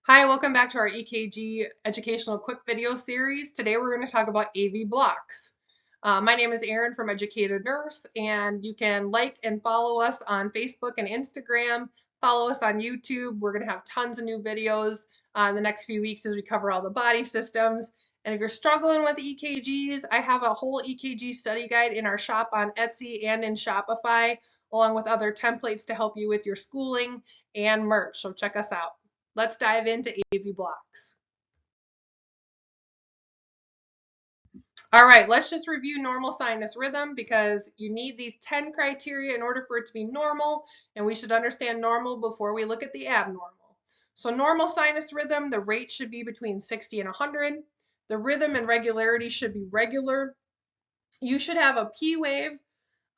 Hi, welcome back to our EKG educational quick video series. Today we're going to talk about AV blocks. My name is Erin from Educated Nurse, and you can like and follow us on Facebook and Instagram. Follow us on YouTube. We're going to have tons of new videos in the next few weeks as we cover all the body systems. And if you're struggling with EKGs, I have a whole EKG study guide in our shop on Etsy and in Shopify, along with other templates to help you with your schooling and merch. So check us out. Let's dive into AV blocks. All right, let's just review normal sinus rhythm because you need these 10 criteria in order for it to be normal, and we should understand normal before we look at the abnormal. So normal sinus rhythm, the rate should be between 60 and 100. The rhythm and regularity should be regular. You should have a P wave,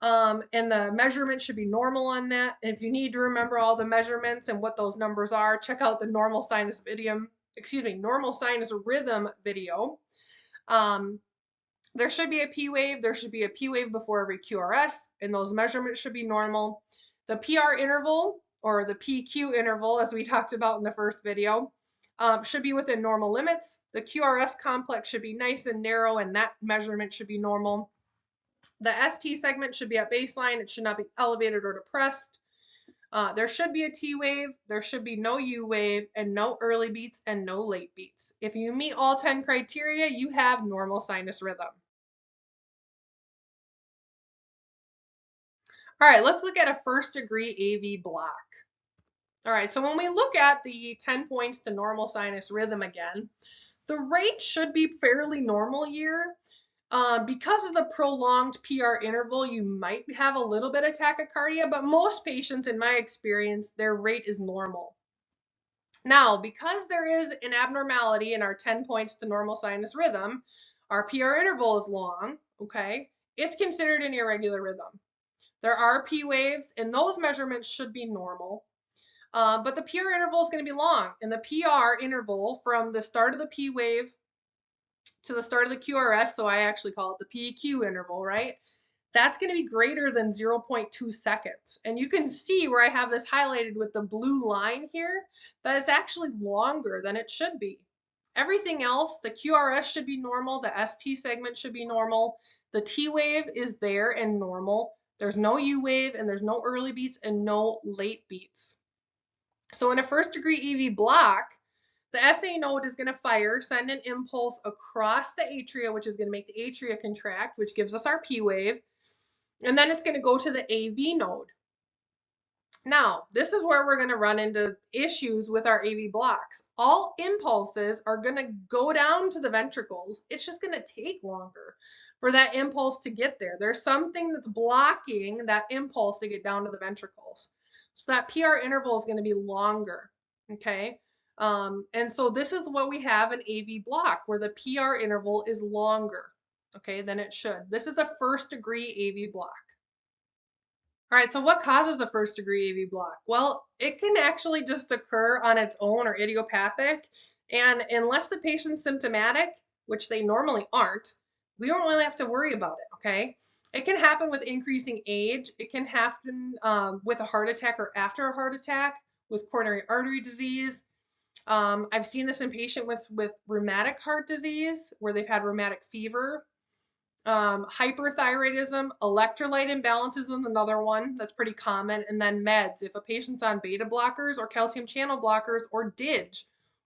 and the measurement should be normal on that. And if you need to remember all the measurements and what those numbers are, check out the normal sinus rhythm video. There should be a P wave. There should be a P wave before every QRS, and those measurements should be normal. The PR interval, or the PQ interval, as we talked about in the first video, should be within normal limits. The QRS complex should be nice and narrow, and that measurement should be normal. The ST segment should be at baseline. It should not be elevated or depressed. There should be a T wave, there should be no U wave, and no early beats and no late beats. If you meet all 10 criteria, you have normal sinus rhythm. All right, let's look at a first degree AV block. All right, so when we look at the 10 points to normal sinus rhythm again, the rate should be fairly normal here. Because of the prolonged PR interval, you might have a little bit of tachycardia, but most patients, in my experience, their rate is normal. Now, because there is an abnormality in our 10 points to normal sinus rhythm, our PR interval is long, okay? It's considered an irregular rhythm. There are P waves, and those measurements should be normal. But the PR interval is going to be long, and the PR interval from the start of the P wave to the start of the QRS, so I actually call it the PQ interval, right? That's going to be greater than 0.2 seconds. And you can see where I have this highlighted with the blue line here, that it's actually longer than it should be. Everything else, the QRS should be normal, the ST segment should be normal, the T wave is there and normal. There's no U wave, and there's no early beats and no late beats. So in a first degree EV block, the SA node is going to fire, send an impulse across the atria, which is going to make the atria contract, which gives us our P wave. And then it's going to go to the AV node. Now, this is where we're going to run into issues with our AV blocks. All impulses are going to go down to the ventricles. It's just going to take longer for that impulse to get there. There's something that's blocking that impulse to get down to the ventricles. So that PR interval is going to be longer, okay? And so this is what we have an AV block, where the PR interval is longer, okay, than it should. This is a first degree AV block. All right, so what causes a first degree AV block? Well, it can actually just occur on its own or idiopathic, and unless the patient's symptomatic, which they normally aren't, we don't really have to worry about it, okay? It can happen with increasing age. It can happen with a heart attack or after a heart attack, with coronary artery disease. I've seen this in patients with rheumatic heart disease, where they've had rheumatic fever. Hyperthyroidism, electrolyte imbalances is another one that's pretty common, and then meds. If a patient's on beta blockers or calcium channel blockers or DIG,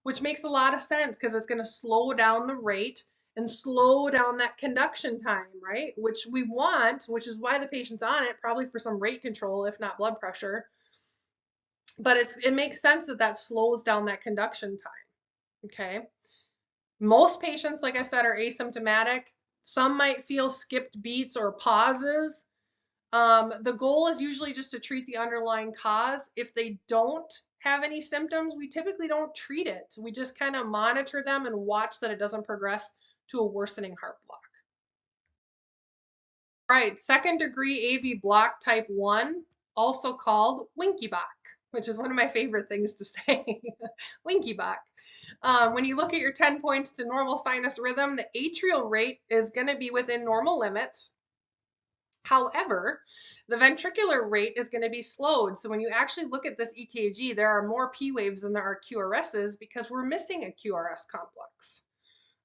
which makes a lot of sense because it's going to slow down the rate and slow down that conduction time, right? Which we want, which is why the patient's on it, probably for some rate control, if not blood pressure. But it makes sense that that slows down that conduction time, okay? Most patients, like I said, are asymptomatic. Some might feel skipped beats or pauses. The goal is usually just to treat the underlying cause. If they don't have any symptoms, we typically don't treat it. We just kind of monitor them and watch that it doesn't progress to a worsening heart block. All right, second degree AV block type 1, also called Winky Bach, which is one of my favorite things to say. Winky Bach. When you look at your 10 points to normal sinus rhythm, the atrial rate is going to be within normal limits. However, the ventricular rate is going to be slowed. So when you actually look at this EKG, there are more P waves than there are QRSs because we're missing a QRS complex.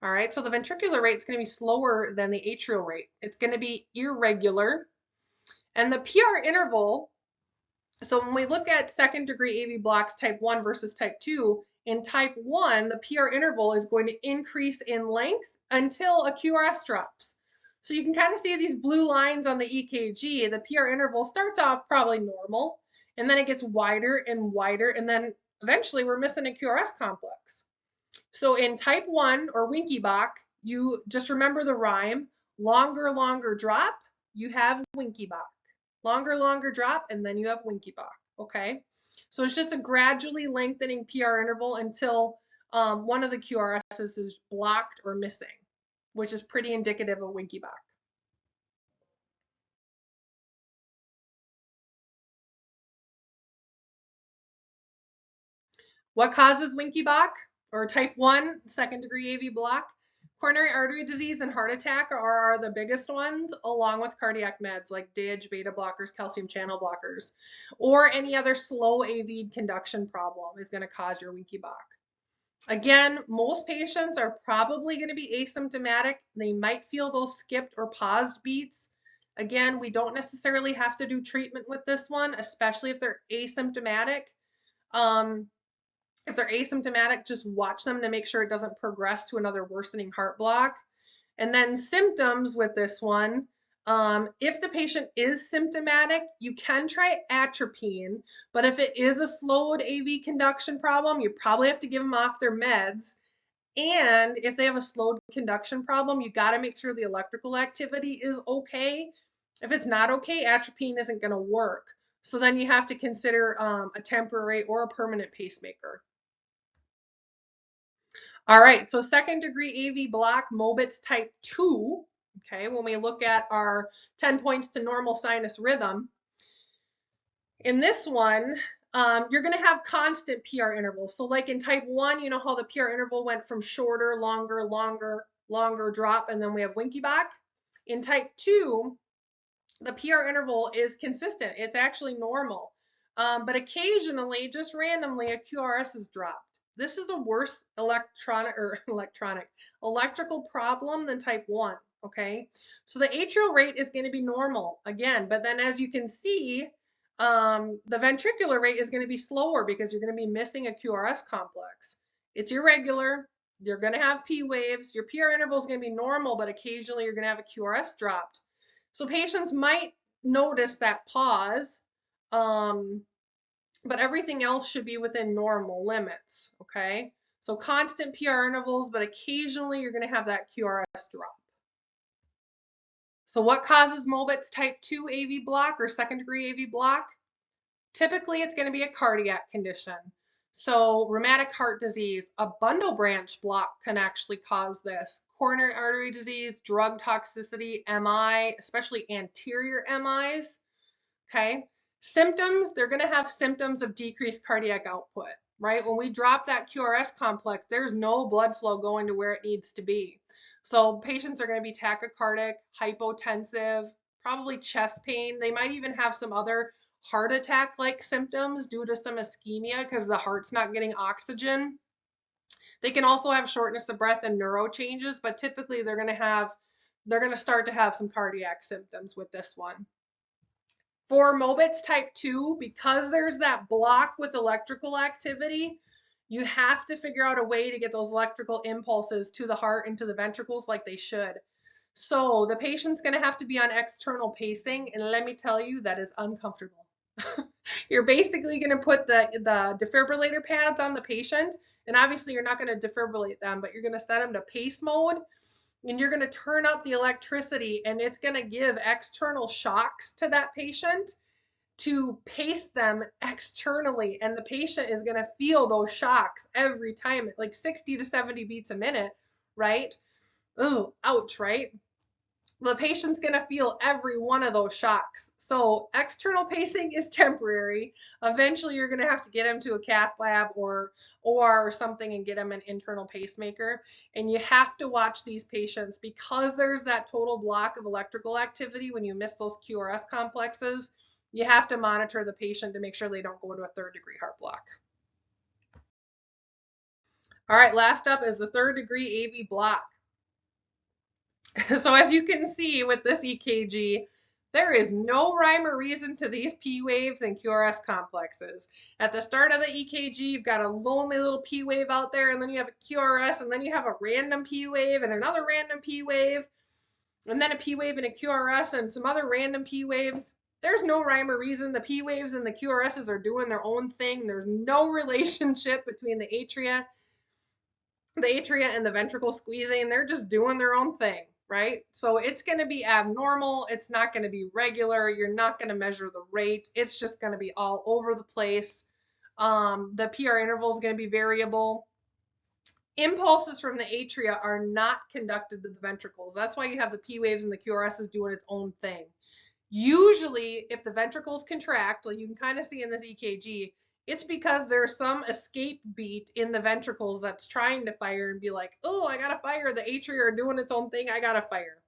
All right, so the ventricular rate is going to be slower than the atrial rate. It's going to be irregular. And the PR interval, so when we look at second degree AV blocks type 1 versus type 2, in type 1, the PR interval is going to increase in length until a QRS drops. So you can kind of see these blue lines on the EKG. The PR interval starts off probably normal, and then it gets wider and wider, and then eventually we're missing a QRS complex. So in type 1 or Winky Bach, you just remember the rhyme, longer, longer drop, you have Winky Bach. Longer, longer drop, and then you have Winky Bach, okay? So it's just a gradually lengthening PR interval until one of the QRSs is blocked or missing, which is pretty indicative of Winky Bach. What causes Winky Bach or type 1 second degree AV block? Coronary artery disease and heart attack are the biggest ones, along with cardiac meds like DIG, beta blockers, calcium channel blockers, or any other slow AV conduction problem is going to cause your Winky Bach. Again, most patients are probably going to be asymptomatic. They might feel those skipped or paused beats. Again, we don't necessarily have to do treatment with this one, especially if they're asymptomatic. If they're asymptomatic, just watch them to make sure it doesn't progress to another worsening heart block. And then symptoms with this one, if the patient is symptomatic, you can try atropine, but if it is a slowed AV conduction problem, you probably have to give them off their meds. And if they have a slowed conduction problem, you got to make sure the electrical activity is okay. If it's not okay, atropine isn't going to work. So then you have to consider a temporary or a permanent pacemaker. All right, so second degree AV block, Mobitz type 2, okay, when we look at our 10 points to normal sinus rhythm, in this one, you're going to have constant PR intervals. So like in type 1, you know how the PR interval went from shorter, longer, longer, longer drop, and then we have Winky Bach. In type 2, the PR interval is consistent. It's actually normal. But occasionally, just randomly, a QRS is dropped. This is a worse electrical problem than type 1, okay? So the atrial rate is going to be normal again, but then as you can see, the ventricular rate is going to be slower because you're going to be missing a QRS complex. It's irregular. You're going to have P waves. Your PR interval is going to be normal, but occasionally you're going to have a QRS dropped. So patients might notice that pause, but everything else should be within normal limits, okay? So constant PR intervals, but occasionally you're going to have that QRS drop. So what causes Mobitz type 2 AV block or second degree AV block? Typically, it's going to be a cardiac condition. So rheumatic heart disease, a bundle branch block can actually cause this. Coronary artery disease, drug toxicity, MI, especially anterior MIs, okay? Symptoms, they're going to have symptoms of decreased cardiac output, right? When we drop that QRS complex, there's no blood flow going to where it needs to be. So patients are going to be tachycardic, hypotensive, probably chest pain. They might even have some other heart attack-like symptoms due to some ischemia because the heart's not getting oxygen. They can also have shortness of breath and neuro changes, but typically they're going to start to have some cardiac symptoms with this one. For Mobitz type 2, because there's that block with electrical activity, you have to figure out a way to get those electrical impulses to the heart and to the ventricles like they should. So the patient's going to have to be on external pacing, and let me tell you, that is uncomfortable. You're basically going to put the defibrillator pads on the patient, and obviously you're not going to defibrillate them, but you're going to set them to pace mode, and you're going to turn up the electricity, and it's going to give external shocks to that patient to pace them externally, and the patient is going to feel those shocks every time, like 60 to 70 beats a minute, right? Oh, ouch, right? the patient's going to feel every one of those shocks. So external pacing is temporary. Eventually, you're going to have to get him to a cath lab or something and get him an internal pacemaker. And you have to watch these patients because there's that total block of electrical activity when you miss those QRS complexes. You have to monitor the patient to make sure they don't go into a third-degree heart block. All right, last up is the third-degree AV block. So as you can see with this EKG, there is no rhyme or reason to these P waves and QRS complexes. At the start of the EKG, you've got a lonely little P wave out there, and then you have a QRS, and then you have a random P wave and another random P wave, and then a P wave and a QRS and some other random P waves. There's no rhyme or reason. The P waves and the QRSs are doing their own thing. There's no relationship between the atria and the ventricle squeezing. They're just doing their own thing, right? So it's going to be abnormal. It's not going to be regular. You're not going to measure the rate. It's just going to be all over the place. The PR interval is going to be variable. Impulses from the atria are not conducted to the ventricles. That's why you have the P waves and the QRS doing its own thing. Usually, if the ventricles contract, like you can kind of see in this EKG, it's because there's some escape beat in the ventricles that's trying to fire and be like, oh, I gotta fire. The atria are doing its own thing. I gotta fire.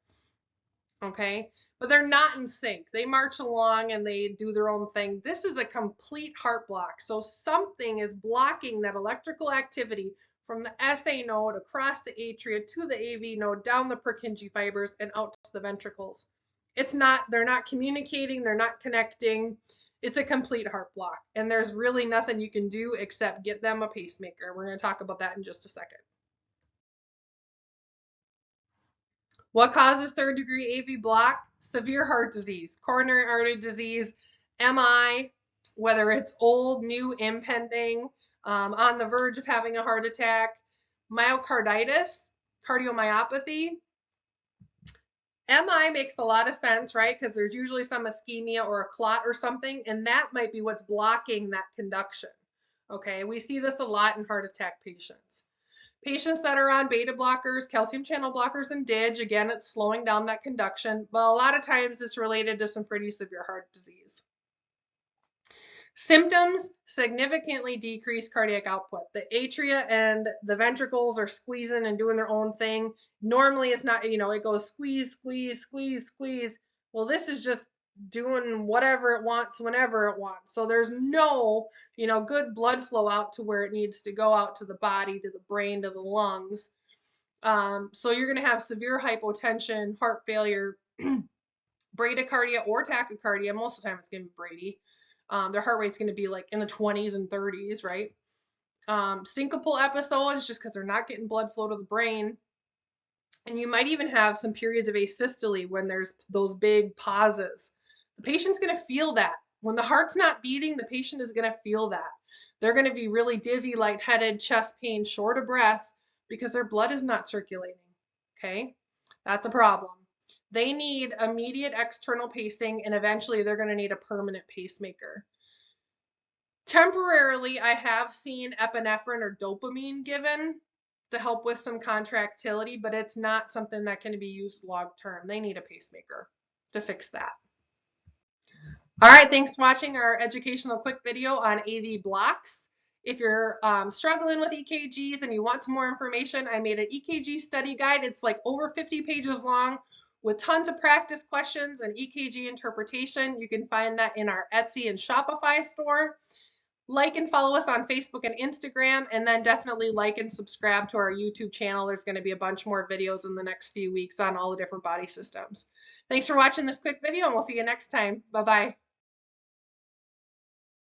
Okay, but they're not in sync. They march along and they do their own thing. This is a complete heart block. So something is blocking that electrical activity from the SA node across the atria to the AV node, down the Purkinje fibers and out to the ventricles. They're not communicating, they're not connecting. It's a complete heart block. And there's really nothing you can do except get them a pacemaker. We're going to talk about that in just a second. What causes third-degree AV block? Severe heart disease, coronary artery disease, MI, whether it's old, new, impending, on the verge of having a heart attack, myocarditis, cardiomyopathy. MI makes a lot of sense, right? Because there's usually some ischemia or a clot or something, and that might be what's blocking that conduction. Okay, we see this a lot in heart attack patients. Patients that are on beta blockers, calcium channel blockers, and DIG, again, it's slowing down that conduction, but a lot of times it's related to some pretty severe heart disease. Symptoms: significantly decreased cardiac output. The atria and the ventricles are squeezing and doing their own thing. Normally it's not, it goes squeeze, squeeze, squeeze, squeeze. Well, this is just doing whatever it wants whenever it wants. So there's no, good blood flow out to where it needs to go, out to the body, to the brain, to the lungs. So you're going to have severe hypotension, heart failure, bradycardia or tachycardia. Most of the time it's going to be brady. Their heart rate's going to be like in the 20s and 30s, right? Syncopal episodes, just because they're not getting blood flow to the brain. And you might even have some periods of asystole when there's those big pauses. The patient's going to feel that. When the heart's not beating, the patient is going to feel that. They're going to be really dizzy, lightheaded, chest pain, short of breath because their blood is not circulating. Okay? That's a problem. They need immediate external pacing, and eventually they're going to need a permanent pacemaker. Temporarily, I have seen epinephrine or dopamine given to help with some contractility, but it's not something that can be used long term. They need a pacemaker to fix that. All right, thanks for watching our educational quick video on AV blocks. If you're struggling with EKGs and you want some more information, I made an EKG study guide. It's like over 50 pages long with tons of practice questions and EKG interpretation. You can find that in our Etsy and Shopify store. Like and follow us on Facebook and Instagram, and then definitely like and subscribe to our YouTube channel. There's going to be a bunch more videos in the next few weeks on all the different body systems. Thanks for watching this quick video, and we'll see you next time. Bye-bye.